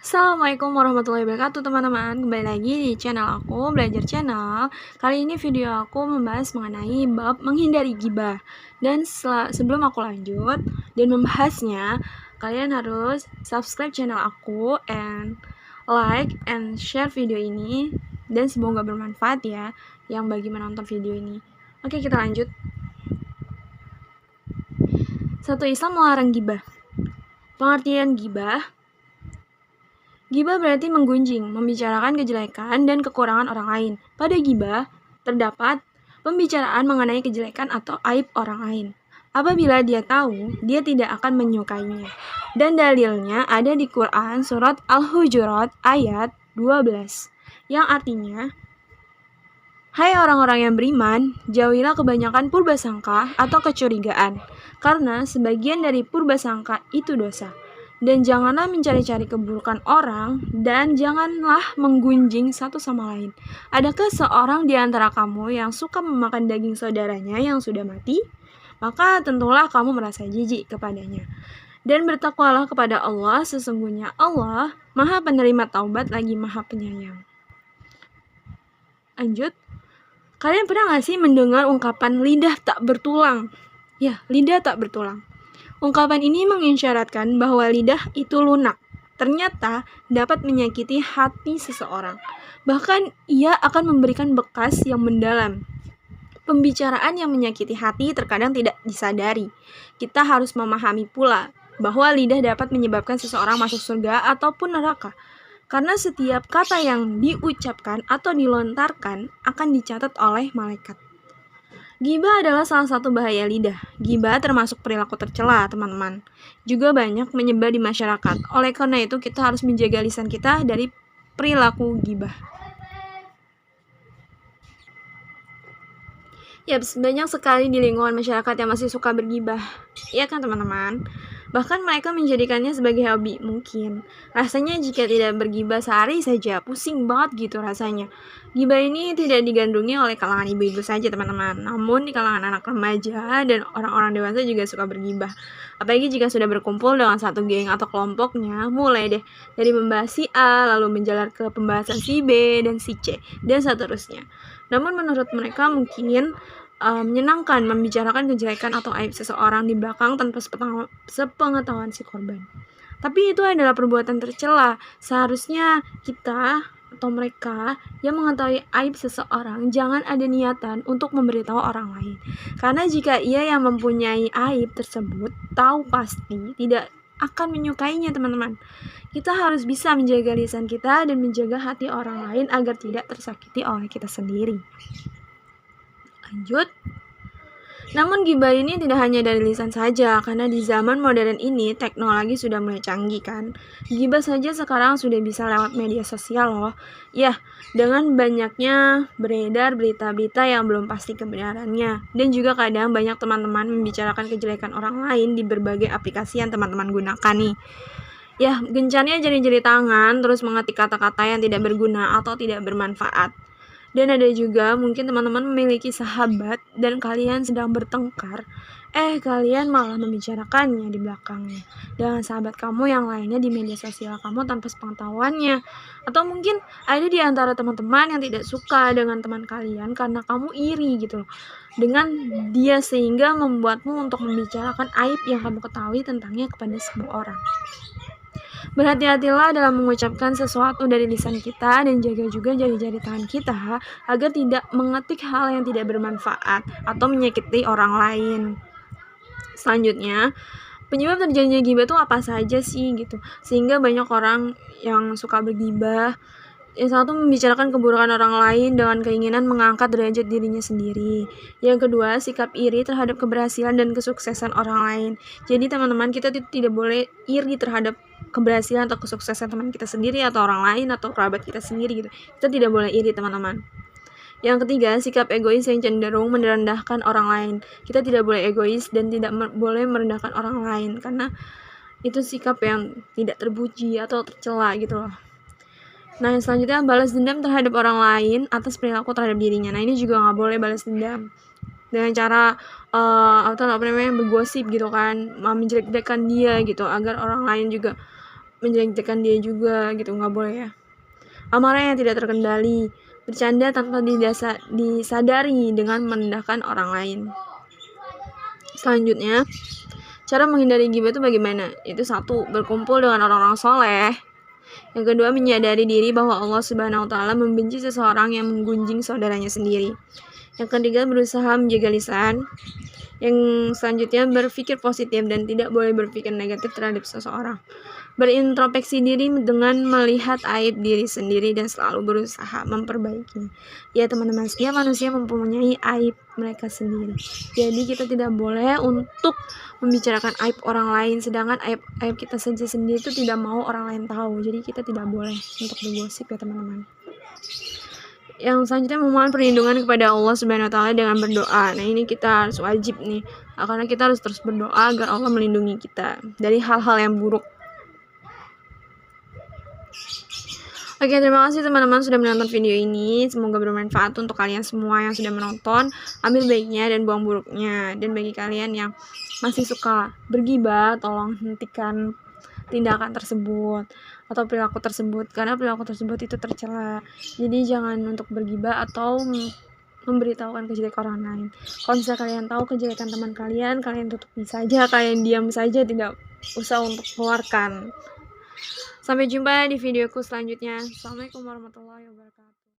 Assalamualaikum warahmatullahi wabarakatuh teman-teman. Kembali lagi di channel aku, Belajar Channel. Kali ini video aku membahas mengenai bab menghindari gibah. Dan sebelum aku lanjut dan membahasnya, kalian harus subscribe channel aku and like and share video ini. Dan semoga bermanfaat ya yang bagi menonton video ini. Oke, kita lanjut. 1. Islam melarang gibah. Pengertian gibah. Gibah berarti menggunjing, membicarakan kejelekan dan kekurangan orang lain. Pada gibah, terdapat pembicaraan mengenai kejelekan atau aib orang lain. Apabila dia tahu, dia tidak akan menyukainya. Dan dalilnya ada di Quran surat Al-Hujurat ayat 12, yang artinya, hai orang-orang yang beriman, jauhilah kebanyakan purbasangka atau kecurigaan, karena sebagian dari purbasangka itu dosa. Dan janganlah mencari-cari keburukan orang, dan janganlah menggunjing satu sama lain. Adakah seorang di antara kamu yang suka memakan daging saudaranya yang sudah mati? Maka tentulah kamu merasa jijik kepadanya. Dan bertakwalah kepada Allah, sesungguhnya Allah Maha Penerima Taubat lagi Maha Penyayang. Lanjut. Kalian pernah gak sih mendengar ungkapan lidah tak bertulang? Ya, lidah tak bertulang. Ungkapan ini mengisyaratkan bahwa lidah itu lunak. Ternyata dapat menyakiti hati seseorang. Bahkan ia akan memberikan bekas yang mendalam. Pembicaraan yang menyakiti hati terkadang tidak disadari. Kita harus memahami pula bahwa lidah dapat menyebabkan seseorang masuk surga ataupun neraka. Karena setiap kata yang diucapkan atau dilontarkan akan dicatat oleh malaikat. Gibah adalah salah satu bahaya lidah. Gibah termasuk perilaku tercela, teman-teman. Juga banyak menyebar di masyarakat. Oleh karena itu, kita harus menjaga lisan kita dari perilaku gibah. Ya, banyak sekali di lingkungan masyarakat yang masih suka bergibah. Iya kan, teman-teman? Bahkan mereka menjadikannya sebagai hobi. Mungkin rasanya jika tidak bergibah sehari saja, pusing banget gitu rasanya. Gibah ini tidak digandrungi oleh kalangan ibu-ibu saja, teman-teman. Namun di kalangan anak remaja dan orang-orang dewasa juga suka bergibah. Apalagi jika sudah berkumpul dengan satu geng atau kelompoknya, mulai deh dari membahas si A, lalu menjalar ke pembahasan si B dan si C, dan seterusnya. Namun menurut mereka mungkin menyenangkan membicarakan kejelekan atau aib seseorang di belakang tanpa sepengetahuan si korban. Tapi itu adalah perbuatan tercela. Seharusnya kita atau mereka yang mengetahui aib seseorang jangan ada niatan untuk memberitahu orang lain. Karena jika ia yang mempunyai aib tersebut tahu pasti tidak akan menyukainya, teman-teman. Kita harus bisa menjaga lisan kita dan menjaga hati orang lain agar tidak tersakiti oleh kita sendiri. Lanjut. Namun gibah ini tidak hanya dari lisan saja, karena di zaman modern ini teknologi sudah mulai canggih kan. Gibah saja sekarang sudah bisa lewat media sosial loh. Ya, dengan banyaknya beredar berita-berita yang belum pasti kebenarannya. Dan juga kadang banyak teman-teman membicarakan kejelekan orang lain di berbagai aplikasi yang teman-teman gunakan nih. Ya, gencarnya jari-jari tangan terus mengetik kata-kata yang tidak berguna atau tidak bermanfaat. Dan ada juga mungkin teman-teman memiliki sahabat dan kalian sedang bertengkar, kalian malah membicarakannya di belakangnya dengan sahabat kamu yang lainnya di media sosial kamu tanpa sepengetahuannya. Atau mungkin ada di antara teman-teman yang tidak suka dengan teman kalian karena kamu iri gitu dengan dia sehingga membuatmu untuk membicarakan aib yang kamu ketahui tentangnya kepada semua orang. Berhati-hatilah dalam mengucapkan sesuatu dari lisan kita dan jaga juga jari-jari tangan kita agar tidak mengetik hal yang tidak bermanfaat atau menyakiti orang lain. Selanjutnya, penyebab terjadinya gibah itu apa saja sih gitu, sehingga banyak orang yang suka bergibah. Yang satu, membicarakan keburukan orang lain dengan keinginan mengangkat derajat dirinya sendiri. Yang kedua, sikap iri terhadap keberhasilan dan kesuksesan orang lain. Jadi teman-teman, kita tidak boleh iri terhadap keberhasilan atau kesuksesan teman kita sendiri atau orang lain atau kerabat kita sendiri gitu. Kita tidak boleh iri, teman-teman. Yang ketiga, sikap egois yang cenderung merendahkan orang lain. Kita tidak boleh egois dan tidak boleh merendahkan orang lain karena itu sikap yang tidak terpuji atau tercela gitu loh. Nah, yang selanjutnya, balas dendam terhadap orang lain atas perilaku terhadap dirinya. Nah, ini juga nggak boleh balas dendam dengan cara bergosip gitu kan, menjelek-jelekan dia gitu agar orang lain juga menjelek-jelekan dia juga gitu, nggak boleh ya. Amarah yang tidak terkendali, bercanda tanpa disadari dengan merendahkan orang lain. Selanjutnya, cara menghindari ghibah itu bagaimana? Itu satu, berkumpul dengan orang-orang soleh. Yang kedua, menyadari diri bahwa Allah Subhanahu wa Ta'ala membenci seseorang yang menggunjing saudaranya sendiri. Yang ketiga, berusaha menjaga lisan. Yang selanjutnya, berpikir positif dan tidak boleh berpikir negatif terhadap seseorang. Berintrospeksi diri dengan melihat aib diri sendiri dan selalu berusaha memperbaiki. Ya teman-teman, setiap manusia mempunyai aib mereka sendiri. Jadi kita tidak boleh untuk membicarakan aib orang lain, sedangkan aib kita saja sendiri itu tidak mau orang lain tahu. Jadi kita tidak boleh untuk bergosip ya teman-teman. Yang selanjutnya, memohon perlindungan kepada Allah Subhanahu wa Ta'ala dengan berdoa. Nah, ini kita harus wajib nih, karena kita harus terus berdoa agar Allah melindungi kita dari hal-hal yang buruk. Oke, terima kasih teman-teman sudah menonton video ini. Semoga bermanfaat untuk kalian semua yang sudah menonton. Ambil baiknya dan buang buruknya. Dan bagi kalian yang masih suka bergibah, tolong hentikan tindakan tersebut atau perilaku tersebut, karena perilaku tersebut itu tercela. Jadi jangan untuk bergibah atau memberitahukan kejelekan orang lain. Kalau misalnya kalian tahu kejelekan teman kalian tutupi saja, kalian diam saja, tidak usah untuk keluarkan. Sampai jumpa di videoku selanjutnya. Assalamualaikum warahmatullahi wabarakatuh.